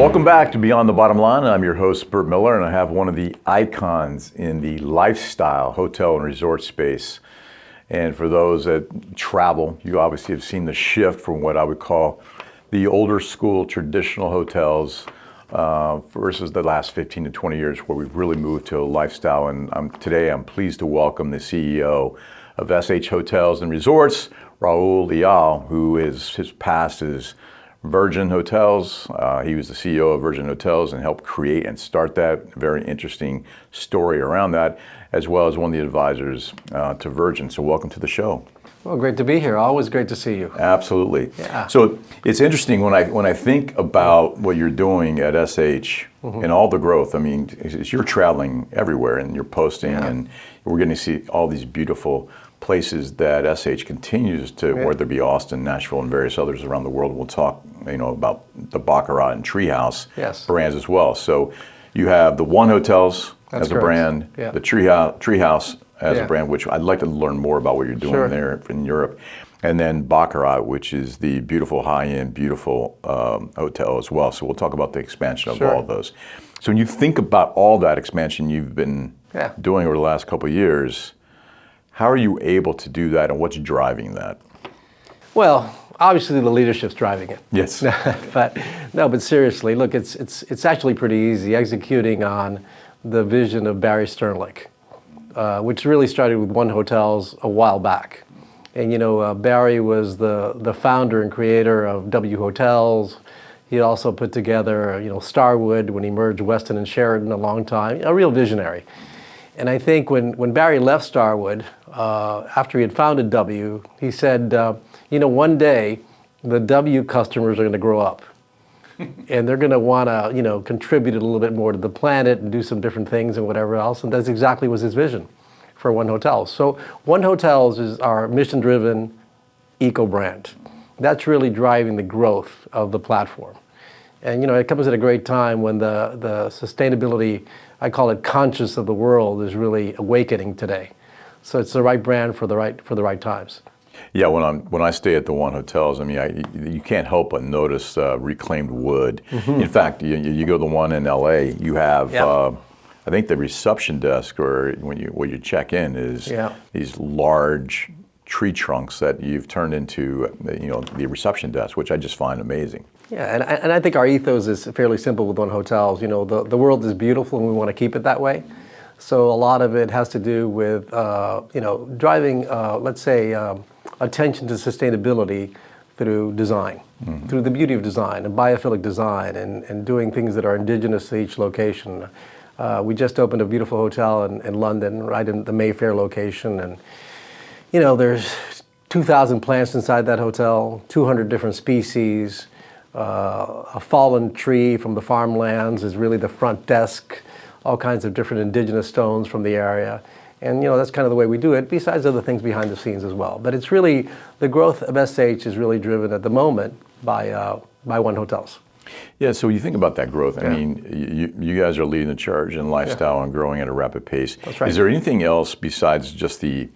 Welcome back to Beyond the Bottom Line. I'm your host, Bert Miller, and I have one of the icons in the lifestyle hotel and resort space. And for those that travel, you obviously have seen the shift from what I would call the older school traditional hotels versus the last 15 to 20 years where we've really moved to a lifestyle. And today I'm pleased to welcome the CEO of SH Hotels and Resorts, Raul Leal, who his past is Virgin Hotels. He was the CEO of Virgin Hotels and helped create and start that. Very interesting story around that, as well as one of the advisors to Virgin. So welcome to the show. Well, great to be here. Always great to see you. Absolutely. Yeah. So it's interesting when I think about what you're doing at SH and all the growth. I mean, you're traveling everywhere and you're posting, and we're going to see all these beautiful places that SH continues to, whether it be Austin, Nashville, and various others around the world. We'll talk, about the Baccarat and Treehouse brands as well. So you have the One Hotels as a brand, the Treehouse as a brand, which I'd like to learn more about what you're doing there in Europe. And then Baccarat, which is the beautiful high-end, beautiful hotel as well. So we'll talk about the expansion of all of those. So when you think about all that expansion you've been doing over the last couple of years, how are you able to do that, and what's driving that? Well, obviously the leadership's driving it. Yes. but seriously, look, it's actually pretty easy executing on the vision of Barry Sternlicht, which really started with One Hotels a while back. And Barry was the founder and creator of W Hotels. He also put together, Starwood when he merged Westin and Sheraton a long time. A real visionary. And I think when Barry left Starwood, after he had founded W, he said, one day the W customers are going to grow up. And they're going to want to, contribute a little bit more to the planet and do some different things and whatever else. And that's exactly was his vision for One Hotels. So One Hotels is our mission-driven eco brand. That's really driving the growth of the platform. And it comes at a great time when the sustainability, I call it conscious of the world, is really awakening today. So it's the right brand for the right times. Yeah, when I stay at the One Hotels, I mean, you can't help but notice reclaimed wood. In fact, you go to the one in LA, you have I think the reception desk, or when you check in, is these large tree trunks that you've turned into the reception desk, which I just find amazing. Yeah, and I think our ethos is fairly simple with One Hotels. The world is beautiful and we want to keep it that way. So a lot of it has to do with driving, let's say, attention to sustainability through design, through the beauty of design and biophilic design, and doing things that are indigenous to each location. We just opened a beautiful hotel in London, right in the Mayfair location, and there's 2,000 plants inside that hotel, 200 different species. A fallen tree from the farmlands is really the front desk, all kinds of different indigenous stones from the area. And that's kind of the way we do it, besides other things behind the scenes as well. But it's really, the growth of SH is really driven at the moment by One Hotels. Yeah, so when you think about that growth, I mean, you guys are leading the charge in lifestyle and growing at a rapid pace. That's right. Is there anything else besides just the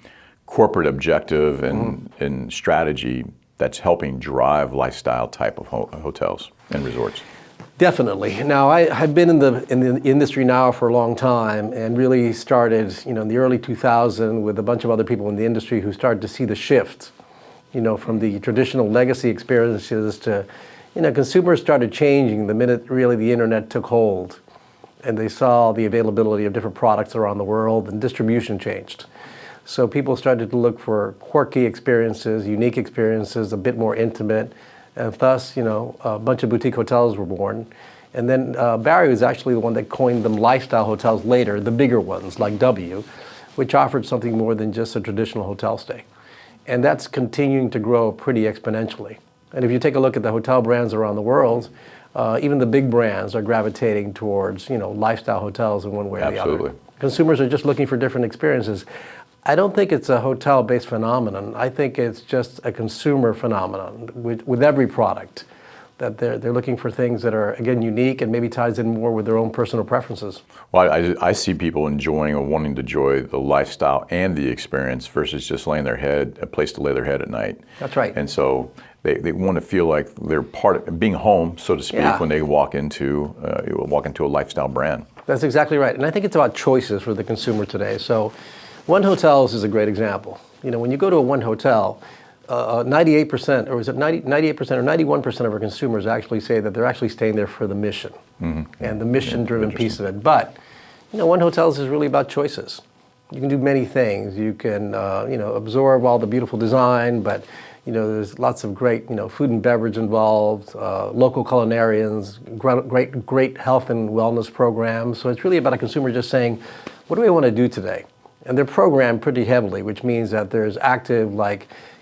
corporate objective and strategy that's helping drive lifestyle type of hotels and resorts? Definitely. Now, I've been in the industry now for a long time, and really started, in the early 2000s with a bunch of other people in the industry who started to see the shift, from the traditional legacy experiences to, consumers started changing the minute really the internet took hold, and they saw the availability of different products around the world, and distribution changed. So people started to look for quirky experiences, unique experiences, a bit more intimate, and thus, a bunch of boutique hotels were born. And then Barry was actually the one that coined them lifestyle hotels later, the bigger ones like W, which offered something more than just a traditional hotel stay. And that's continuing to grow pretty exponentially. And if you take a look at the hotel brands around the world, even the big brands are gravitating towards, lifestyle hotels in one way or the other. Consumers are just looking for different experiences. I don't think it's a hotel-based phenomenon. I think it's just a consumer phenomenon with every product. that they're looking for things that are, again, unique and maybe ties in more with their own personal preferences. Well, I see people enjoying or wanting to enjoy the lifestyle and the experience versus just laying their head, a place to lay their head at night. That's right. And so they want to feel like they're part of being home, so to speak, when they walk into a lifestyle brand. That's exactly right. And I think it's about choices for the consumer today. So One Hotels is a great example. When you go to a One Hotel, 98%, or is it 98% or 91% of our consumers actually say that they're actually staying there for the mission and the mission-driven piece of it. But, One Hotels is really about choices. You can do many things. You can, absorb all the beautiful design, but, there's lots of great, food and beverage involved, local culinarians, great health and wellness programs. So it's really about a consumer just saying, what do I want to do today? And they're programmed pretty heavily, which means that there's active,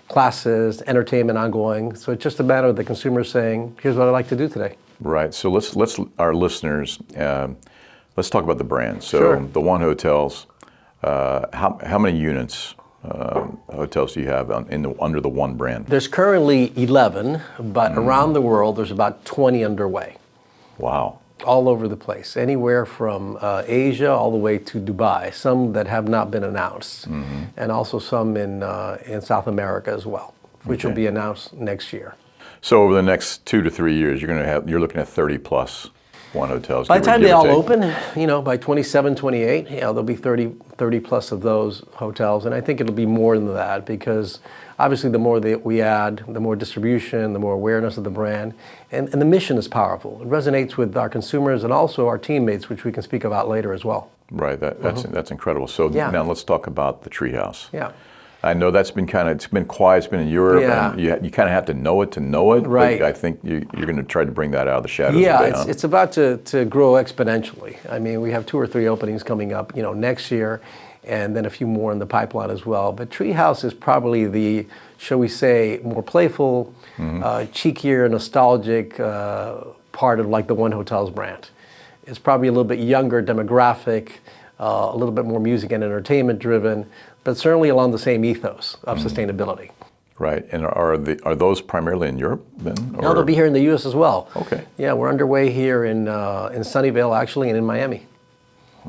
classes, entertainment ongoing. So it's just a matter of the consumer saying, here's what I'd like to do today. Right. So let's our listeners, let's talk about the brand. So Sure. The One Hotels, how many units, hotels do you have under the One brand? There's currently 11, but around the world there's about 20 underway. Wow. All over the place, anywhere from Asia all the way to Dubai, some that have not been announced, and also some in South America as well, which will be announced next year. So over the next 2 to 3 years, you're looking at 30 plus One Hotels. By the time they all open, by 27, 28, there'll be 30 plus of those hotels, and I think it'll be more than that because obviously the more that we add, the more distribution, the more awareness of the brand, and the mission is powerful. It resonates with our consumers and also our teammates, which we can speak about later as well. Right, that's incredible. So now let's talk about the Treehouse. Yeah. I know it's been quiet, it's been in Europe, and you kind of have to know it, Right. but I think you're going to try to bring that out of the shadows. Yeah, it's about to grow exponentially. I mean, we have 2 or 3 openings coming up, next year, and then a few more in the pipeline as well. But Treehouse is probably the, shall we say, more playful, cheekier, nostalgic part of the One Hotels brand. It's probably a little bit younger demographic, a little bit more music and entertainment driven, but certainly along the same ethos of sustainability. Right, and are those primarily in Europe then? No, they'll be here in the U.S. as well. Okay. Yeah, we're underway here in Sunnyvale actually, and in Miami.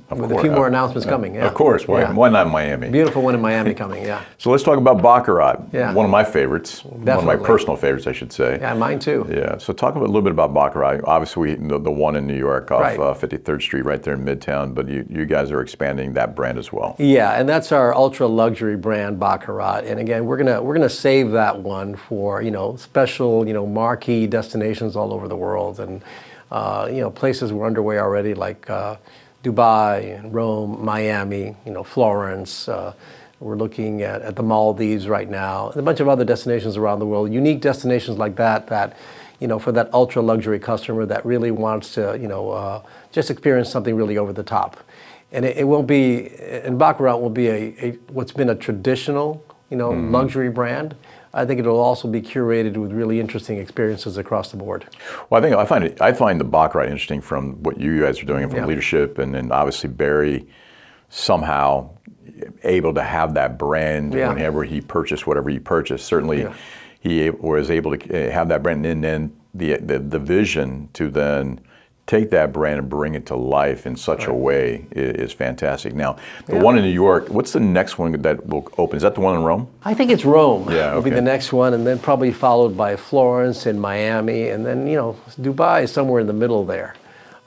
With a few more announcements coming. Yeah. Of course, why not Miami? Beautiful one in Miami coming, yeah. So let's talk about Baccarat. Yeah. One of my favorites. Definitely. One of my personal favorites, I should say. Yeah, mine too. Yeah. So talk a little bit about Baccarat. Obviously, the one in New York off Right. 53rd Street, right there in Midtown. But you guys are expanding that brand as well. Yeah, and that's our ultra luxury brand, Baccarat. And again, we're gonna save that one for special marquee destinations all over the world, and places we're underway already like Dubai and Rome, Miami, Florence. We're looking at the Maldives right now, and a bunch of other destinations around the world. Unique destinations like that for that ultra luxury customer that really wants to just experience something really over the top. And it won't be, and Baccarat will be what's been a traditional luxury brand. I think it'll also be curated with really interesting experiences across the board. Well, I find the Baccarat interesting from what you guys are doing and from leadership, and then obviously Barry somehow able to have that brand whenever he purchased whatever he purchased. Certainly, he was able to have that brand, and then the vision to then take that brand and bring it to life in such a way is fantastic. Now, the one in New York, what's the next one that will open? Is that the one in Rome? I think it's Rome. Yeah, will be the next one, and then probably followed by Florence and Miami, and then Dubai is somewhere in the middle there.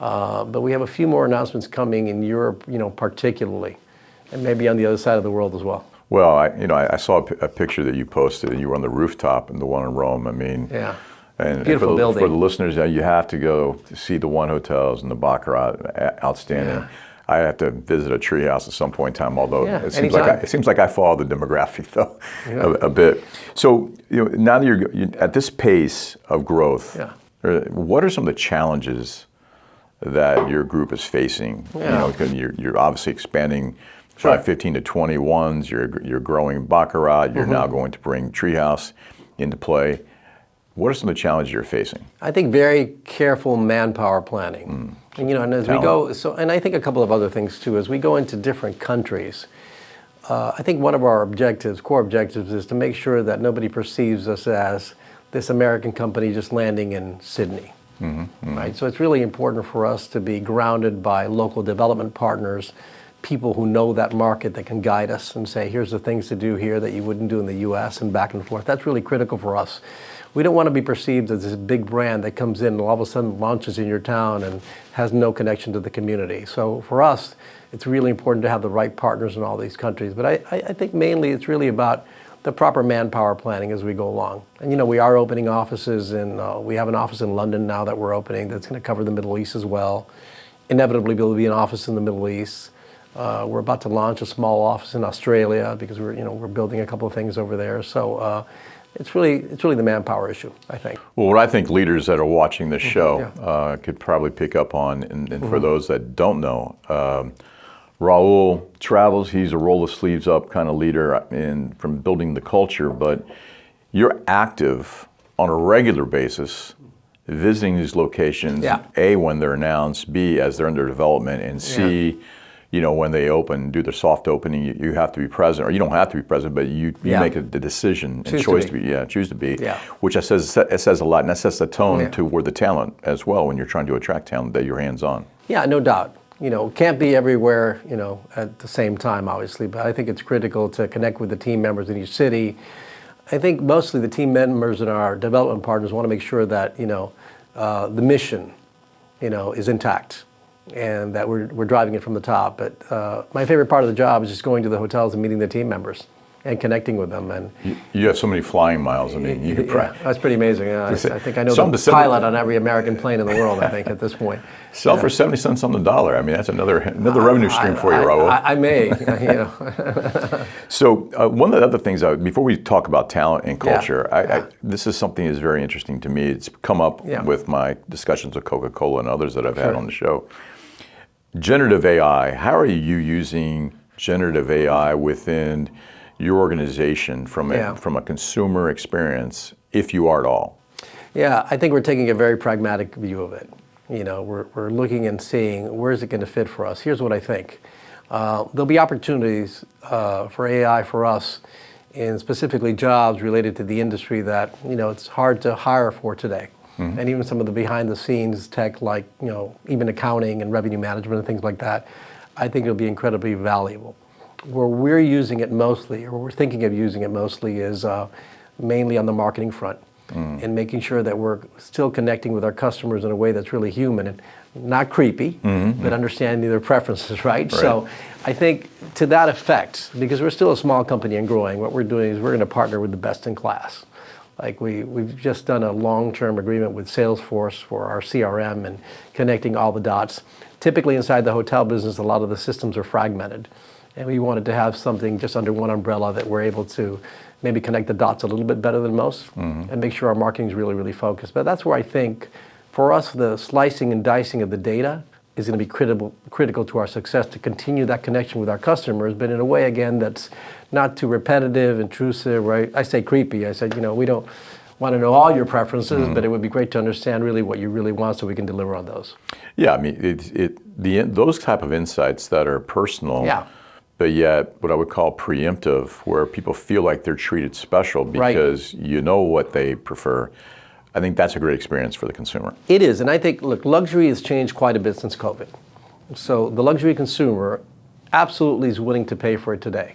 But we have a few more announcements coming in Europe, particularly, and maybe on the other side of the world as well. Well, I saw a picture that you posted, and you were on the rooftop in the one in Rome. I mean, and beautiful building. For the listeners, you have to go to see the One Hotels and the Baccarat. Outstanding. Yeah. I have to visit a Treehouse at some point in time. Although it seems like I follow the demographic though a bit. So now that you're at this pace of growth, what are some of the challenges that your group is facing? Because you're obviously expanding. By 15 to 21s, you're growing Baccarat. You're now going to bring Treehouse into play. What are some of the challenges you're facing? I think very careful manpower planning. And, and as we go, and I think a couple of other things too. As we go into different countries, I think one of our core objectives, is to make sure that nobody perceives us as this American company just landing in Sydney. Right? So it's really important for us to be grounded by local development partners, people who know that market that can guide us and say, here's the things to do here that you wouldn't do in the US, and back and forth. That's really critical for us. We don't want to be perceived as this big brand that comes in and all of a sudden launches in your town and has no connection to the community. So for us, it's really important to have the right partners in all these countries. But I think mainly it's really about the proper manpower planning as we go along. And we are opening offices, and we have an office in London now that we're opening that's going to cover the Middle East as well. Inevitably, there will be an office in the Middle East. We're about to launch a small office in Australia because we're building a couple of things over there. So it's really the manpower issue, I think. Well, what I think leaders that are watching this show could probably pick up on, and for those that don't know, Raul travels. He's a roll the sleeves up kind of leader from building the culture, but you're active on a regular basis visiting these locations, A, when they're announced, B, as they're under development, and C, when they open, do their soft opening, you have to be present, or you don't have to be present, but you make the decision and choose to be, which it says a lot, and that sets the tone toward the talent as well when you're trying to attract talent that you're hands-on. Yeah, no doubt. Can't be everywhere, at the same time, obviously, but I think it's critical to connect with the team members in each city. I think mostly the team members and our development partners want to make sure that, the mission, is intact and that we're driving it from the top. But my favorite part of the job is just going to the hotels and meeting the team members and connecting with them. And you have so many flying miles. I mean, that's pretty amazing. I think I know the pilot on every American plane in the world, I think, at this point. Sell for 70 cents on the dollar. I mean, that's another revenue stream for you, Raul. I may. So one of the other things, before we talk about talent and culture, this is something that's very interesting to me. It's come up with my discussions with Coca-Cola and others that I've had on the show. Generative AI, how are you using generative AI within your organization from a consumer experience, if you are at all? Yeah, I think we're taking a very pragmatic view of it. We're looking and seeing where is it going to fit for us. Here's what I think. There'll be opportunities for AI for us in specifically jobs related to the industry that, it's hard to hire for today. And even some of the behind the scenes tech like, even accounting and revenue management and things like that, I think it'll be incredibly valuable. Where we're using it mostly, or we're thinking of using it mostly, is mainly on the marketing front and making sure that we're still connecting with our customers in a way that's really human and not creepy, but understanding their preferences, right? So I think to that effect, because we're still a small company and growing, what we're doing is we're going to partner with the best in class. Like we've just done a long-term agreement with Salesforce for our CRM and connecting all the dots. Typically inside the hotel business, a lot of the systems are fragmented. And we wanted to have something just under one umbrella that we're able to maybe connect the dots a little bit better than most and make sure our marketing is really, really focused. But that's where I think, for us, the slicing and dicing of the data is going to be critical to our success to continue that connection with our customers, but in a way, again, that's not too repetitive, intrusive, right? I say creepy. I said, we don't want to know all your preferences, but it would be great to understand really what you really want so we can deliver on those. Yeah, I mean, those type of insights that are personal, but yet what I would call preemptive, where people feel like they're treated special because you know what they prefer. I think that's a great experience for the consumer. It is, and I think, look, luxury has changed quite a bit since COVID. So the luxury consumer absolutely is willing to pay for it today.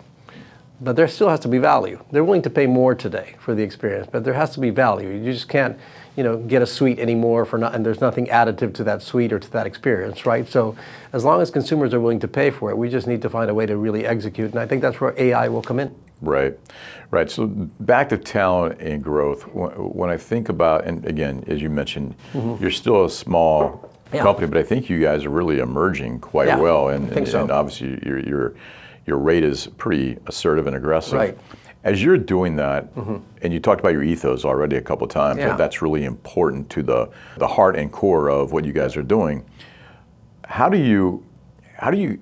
But there still has to be value. They're willing to pay more today for the experience, but there has to be value. You just can't, get a suite anymore and there's nothing additive to that suite or to that experience, right? So as long as consumers are willing to pay for it, we just need to find a way to really execute, and I think that's where AI will come in. Right. So back to talent and growth. When I think about, and again, as you mentioned, you're still a small company, but I think you guys are really emerging quite well, and obviously your rate is pretty assertive and aggressive. Right. As you're doing that, and you talked about your ethos already a couple of times, but that's really important to the heart and core of what you guys are doing. How do you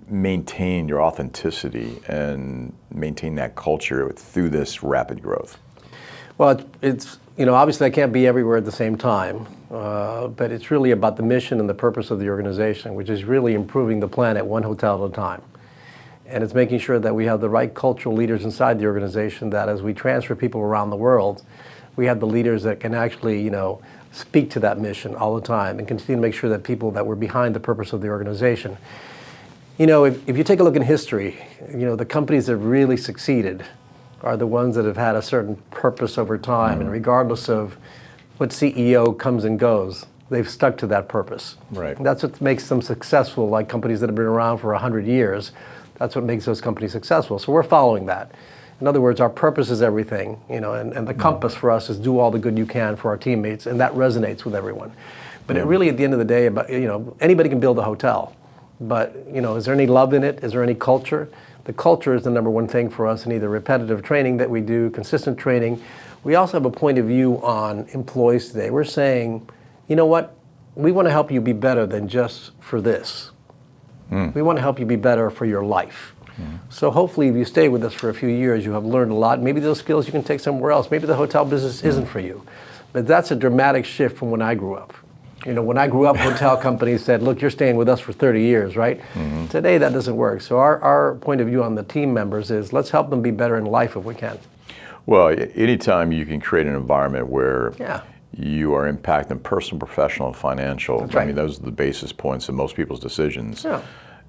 maintain your authenticity and maintain that culture through this rapid growth? Well, it's obviously I can't be everywhere at the same time, but it's really about the mission and the purpose of the organization, which is really improving the planet one hotel at a time. And it's making sure that we have the right cultural leaders inside the organization that as we transfer people around the world, we have the leaders that can actually, speak to that mission all the time and continue to make sure that people that were behind the purpose of the organization. If you take a look in history, the companies that have really succeeded are the ones that have had a certain purpose over time, and regardless of what CEO comes and goes, they've stuck to that purpose. Right. And that's what makes them successful, like companies that have been around for 100 years. That's what makes those companies successful. So we're following that. In other words, our purpose is everything, and the compass for us is do all the good you can for our teammates, and that resonates with everyone. But it really, at the end of the day, anybody can build a hotel, but is there any love in it? Is there any culture? The culture is the number one thing for us in either repetitive training that we do, consistent training. We also have a point of view on employees today. We're saying, you know what? We want to help you be better than just for this. We want to help you be better for your life. So hopefully if you stay with us for a few years, you have learned a lot. Maybe those skills you can take somewhere else. Maybe the hotel business isn't for you. But that's a dramatic shift from when I grew up. When I grew up, hotel companies said, look, you're staying with us for 30 years, right? Today that doesn't work. So our point of view on the team members is let's help them be better in life if we can. Well, anytime you can create an environment where Yeah. you are impacting personal, professional, and financial, That's right. I mean, those are the basis points of most people's decisions. Yeah.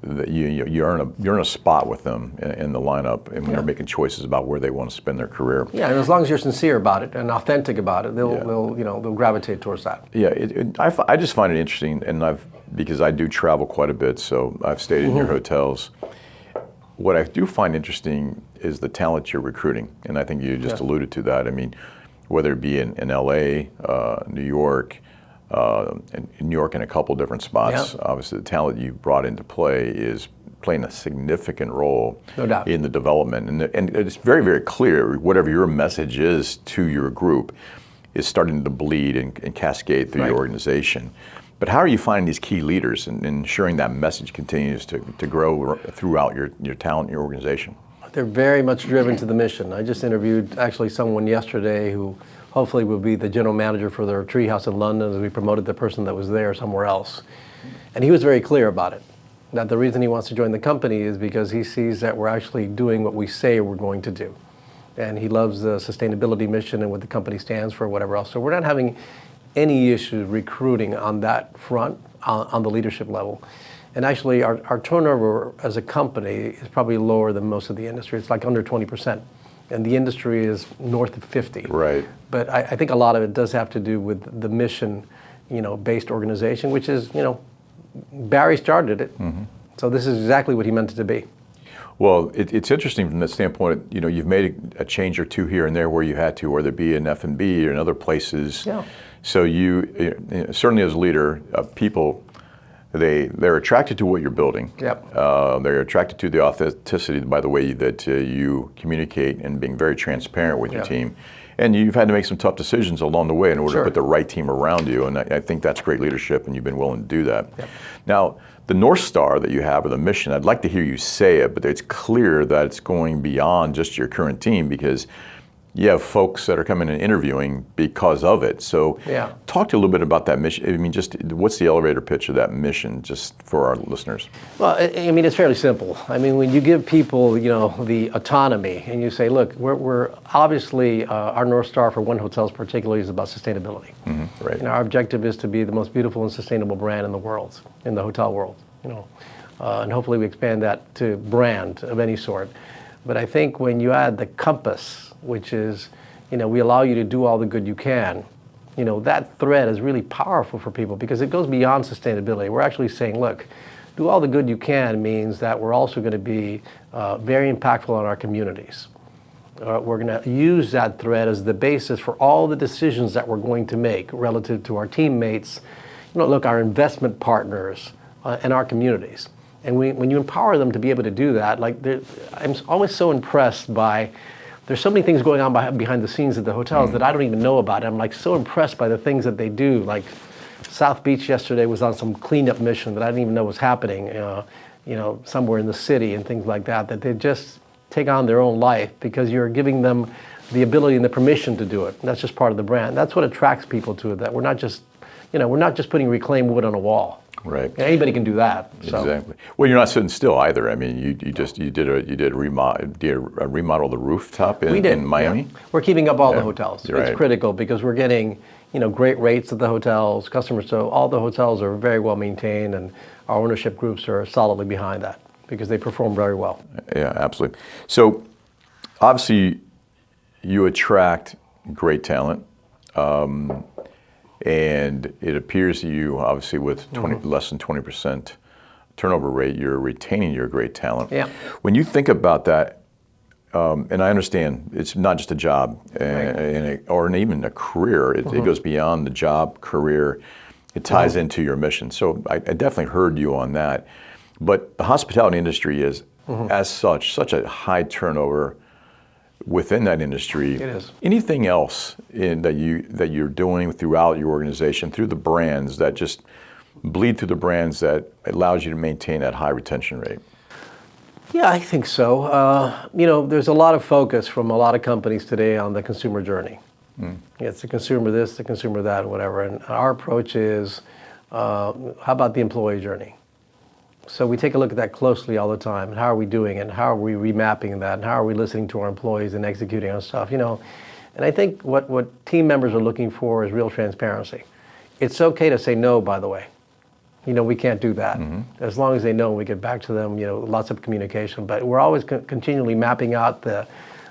That you're in a spot with them in the lineup, and when they're making choices about where they want to spend their career. Yeah, and as long as you're sincere about it and authentic about it, they'll gravitate towards that. Yeah, I just find it interesting, and because I do travel quite a bit, so I've stayed in your hotels. What I do find interesting is the talent you're recruiting, and I think you just alluded to that. I mean, whether it be in LA, New York, in New York in a couple different spots. Obviously, the talent you brought into play is playing a significant role No doubt. in the development. And it's very, very clear, whatever your message is to your group is starting to bleed and cascade through your organization. But how are you finding these key leaders and ensuring that message continues to grow throughout your talent and your organization? They're very much driven to the mission. I just interviewed actually someone yesterday who hopefully will be the general manager for their Treehouse in London, as we promoted the person that was there somewhere else. And he was very clear about it, that the reason he wants to join the company is because he sees that we're actually doing what we say we're going to do. And he loves the sustainability mission and what the company stands for, whatever else. So we're not having any issues recruiting on that front, on the leadership level. And actually, our turnover as a company is probably lower than most of the industry. It's like under 20%. And the industry is north of 50. Right. But I think a lot of it does have to do with the mission, based organization, which is, Barry started it. So this is exactly what he meant it to be. Well, it's interesting from that standpoint. You've made a change or two here and there where you had to, whether it be in F&B or in other places. Yeah. So you certainly as a leader, people, they're attracted to what you're building. Yep. They're attracted to the authenticity, by the way that you communicate and being very transparent with your team. And you've had to make some tough decisions along the way in order to put the right team around you. And I think that's great leadership, and you've been willing to do that. Yep. Now, the North Star that you have, or the mission, I'd like to hear you say it, but it's clear that it's going beyond just your current team, because you have folks that are coming and interviewing because of it. So talk to a little bit about that mission. I mean, just what's the elevator pitch of that mission, just for our listeners? Well, I mean, it's fairly simple. I mean, when you give people, the autonomy, and you say, look, we're obviously, our North Star for One Hotels particularly is about sustainability. Right. Our objective is to be the most beautiful and sustainable brand in the world, in the hotel world. And hopefully we expand that to brand of any sort. But I think when you add the compass, which is, we allow you to do all the good you can, that thread is really powerful for people because it goes beyond sustainability. We're actually saying, look, do all the good you can means that we're also going to be very impactful on our communities. We're going to use that thread as the basis for all the decisions that we're going to make relative to our teammates, look, our investment partners, and our communities. And when you empower them to be able to do that, I'm always so impressed by, there's so many things going on behind the scenes at the hotels that I don't even know about. I'm so impressed by the things that they do. Like South Beach yesterday was on some cleanup mission that I didn't even know was happening, somewhere in the city and things like that they just take on their own life because you're giving them the ability and the permission to do it. And that's just part of the brand. That's what attracts people to it, that we're not just putting reclaimed wood on a wall. Right. And anybody can do that. So. Exactly. Well, you're not sitting still either. I mean, you did remodel the rooftop We did. in Miami. Yeah. We're keeping up all the hotels. You're It's right. critical because we're getting, great rates at the hotels, customers. So all the hotels are very well maintained, and our ownership groups are solidly behind that because they perform very well. Yeah, absolutely. So obviously, you attract great talent, and it appears that you, obviously, with less than 20% turnover rate, you're retaining your great talent. Yeah. When you think about that, and I understand it's not just a job or even a career. It goes beyond the job, career. It ties into your mission. So I definitely heard you on that. But the hospitality industry is, as such a high turnover within that industry. It is. Anything else that you're doing throughout your organization, through the brands, that just bleed through the brands, that allows you to maintain that high retention rate? Yeah, I think so. There's a lot of focus from a lot of companies today on the consumer journey. It's the consumer this, the consumer that, whatever. And our approach is, how about the employee journey? So we take a look at that closely all the time. And how are we doing it? And how are we remapping that? And how are we listening to our employees and executing on stuff? And I think what team members are looking for is real transparency. It's okay to say no, by the way. We can't do that. As long as they know, we get back to them, lots of communication. But we're always continually mapping out the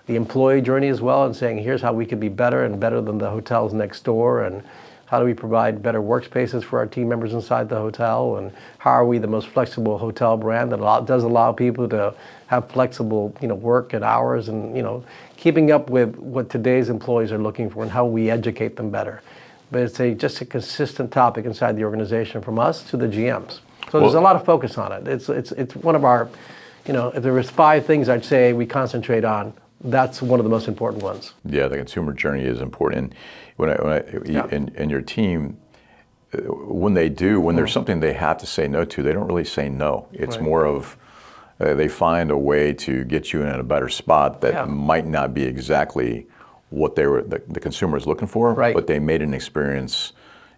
employee journey as well, and saying, here's how we could be better and better than the hotels next door, and how do we provide better workspaces for our team members inside the hotel, and how are we the most flexible hotel brand that does allow people to have flexible work and hours, and keeping up with what today's employees are looking for and how we educate them better. But it's just a consistent topic inside the organization from us to the GMs. So there's a lot of focus on it. It's one of our, if there was 5 things I'd say we concentrate on, that's one of the most important ones. Yeah, the consumer journey is important. And your team, when there's something they have to say no to, they don't really say no. It's more of they find a way to get you in a better spot that might not be exactly what the consumer is looking for, but they made an experience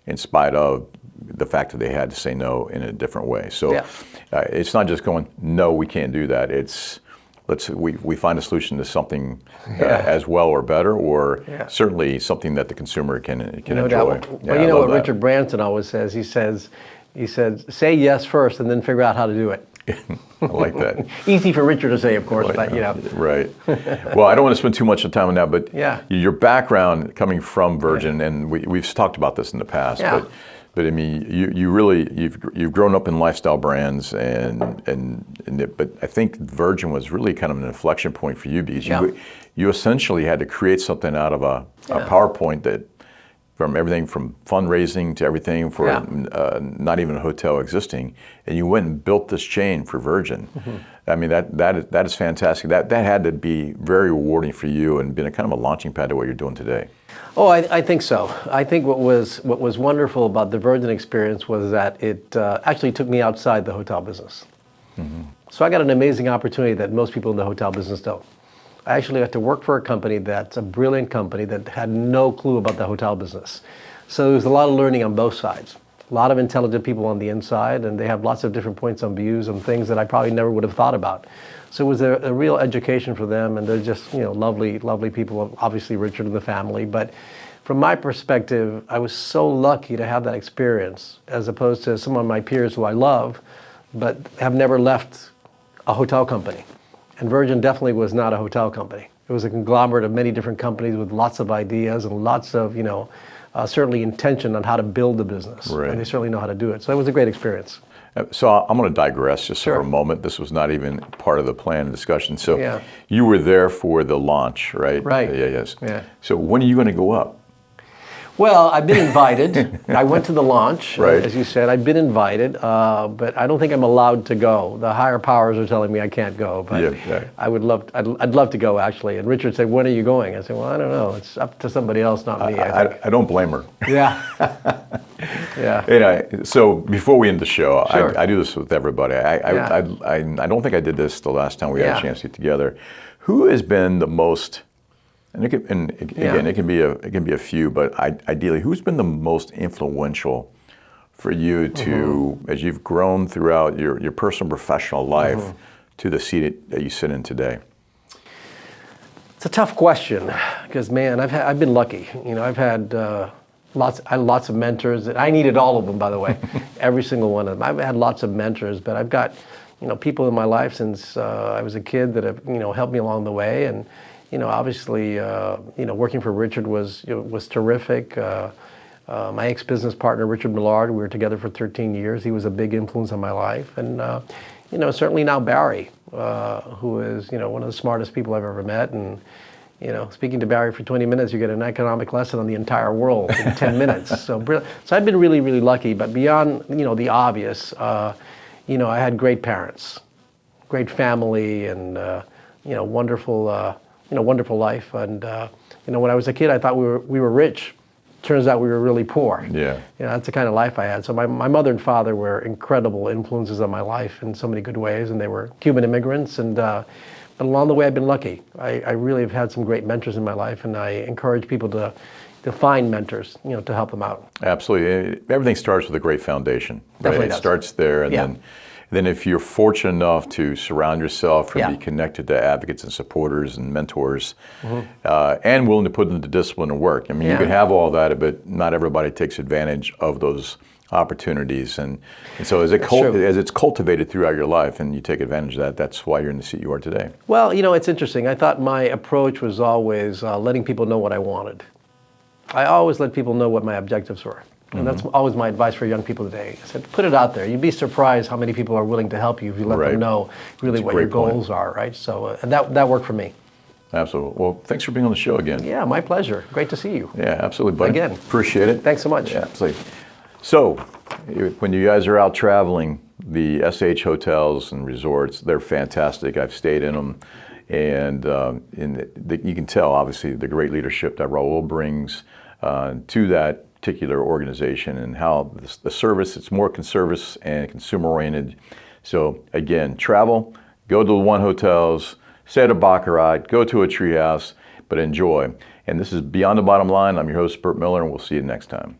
in spite of the fact that they had to say no in a different way. So it's not just going, no, we can't do that. It's we find a solution to something as well or better, or certainly something that the consumer can enjoy. Doubt. Well, what Richard Branson always says? He says, say yes first and then figure out how to do it. I like that. Easy for Richard to say, of course, but Right. Well, I don't want to spend too much time on that, but your background coming from Virgin, and we've talked about this in the past, but I mean, you've grown up in lifestyle brands, but I think Virgin was really kind of an inflection point for you, because you essentially had to create something out of a PowerPoint that, from everything from fundraising to everything for not even a hotel existing, and you went and built this chain for Virgin. I mean, that is fantastic. That had to be very rewarding for you and been a kind of a launching pad to what you're doing today. Oh, I think so. I think what was wonderful about the Virgin experience was that it actually took me outside the hotel business. So I got an amazing opportunity that most people in the hotel business don't. I actually got to work for a company that's a brilliant company that had no clue about the hotel business. So there was a lot of learning on both sides. A lot of intelligent people on the inside, and they have lots of different points on views on things that I probably never would have thought about. So it was a real education for them, and they're just lovely, lovely people. Obviously, Richard and the family. But from my perspective, I was so lucky to have that experience, as opposed to some of my peers who I love, but have never left a hotel company. And Virgin definitely was not a hotel company. It was a conglomerate of many different companies with lots of ideas and lots of, certainly intention on how to build the business. Right. And they certainly know how to do it. So it was a great experience. So I'm going to digress just for a moment. This was not even part of the plan discussion. So you were there for the launch, right? Right. Yes. Yeah. So when are you going to go up? Well, I've been invited. I went to the launch, right. As you said. I've been invited, but I don't think I'm allowed to go. The higher powers are telling me I can't go, but I would love. I'd love to go, actually. And Richard said, "When are you going?" I said, "Well, I don't know. It's up to somebody else, not me." I don't blame her. Yeah. Yeah. And so before we end the show, I do this with everybody. I don't think I did this the last time we had a chance to get together. Who has been the most? And again, it can be a few, but ideally, who's been the most influential for you to, as you've grown throughout your personal and professional life, to the seat that you sit in today? It's a tough question because, man, I've been lucky. I've had lots of mentors. I needed all of them, by the way, every single one of them. I've had lots of mentors, but I've got people in my life since I was a kid that have helped me along the way. And obviously, working for Richard was terrific. My ex-business partner, Richard Millard, we were together for 13 years. He was a big influence on my life. And certainly now Barry, who is one of the smartest people I've ever met. And speaking to Barry for 20 minutes, you get an economic lesson on the entire world in 10 minutes. So I've been really, really lucky. But beyond the obvious, I had great parents, great family, and wonderful wonderful life. And when I was a kid, I thought we were rich. Turns out we were really poor. Yeah. That's the kind of life I had. So my mother and father were incredible influences on my life in so many good ways, and they were Cuban immigrants. And but along the way, I've been lucky. I really have had some great mentors in my life, and I encourage people to find mentors, to help them out. Absolutely. Everything starts with a great foundation. Right? Definitely It does. starts there, and then if you're fortunate enough to surround yourself and be connected to advocates and supporters and mentors, and willing to put in the discipline and work. I mean, you can have all that, but not everybody takes advantage of those opportunities. And so as it's cultivated throughout your life and you take advantage of that, that's why you're in the seat you are today. Well, it's interesting. I thought my approach was always letting people know what I wanted. I always let people know what my objectives were. And that's always my advice for young people today. I said, put it out there. You'd be surprised how many people are willing to help you if you let them know really what your goals are, right? So and that worked for me. Absolutely. Well, thanks for being on the show again. Yeah, my pleasure. Great to see you. Yeah, absolutely, buddy. Again. Appreciate it. Thanks so much. Yeah, absolutely. So, when you guys are out traveling, the SH hotels and resorts, they're fantastic. I've stayed in them. And you can tell, obviously, the great leadership that Raul brings to that particular organization, and how the service, it's more service and consumer oriented. So again, travel, go to the One Hotels, stay at a Baccarat, go to a Treehouse, but enjoy. And this is Beyond the Bottom Line. I'm your host, Bert Miller, and we'll see you next time.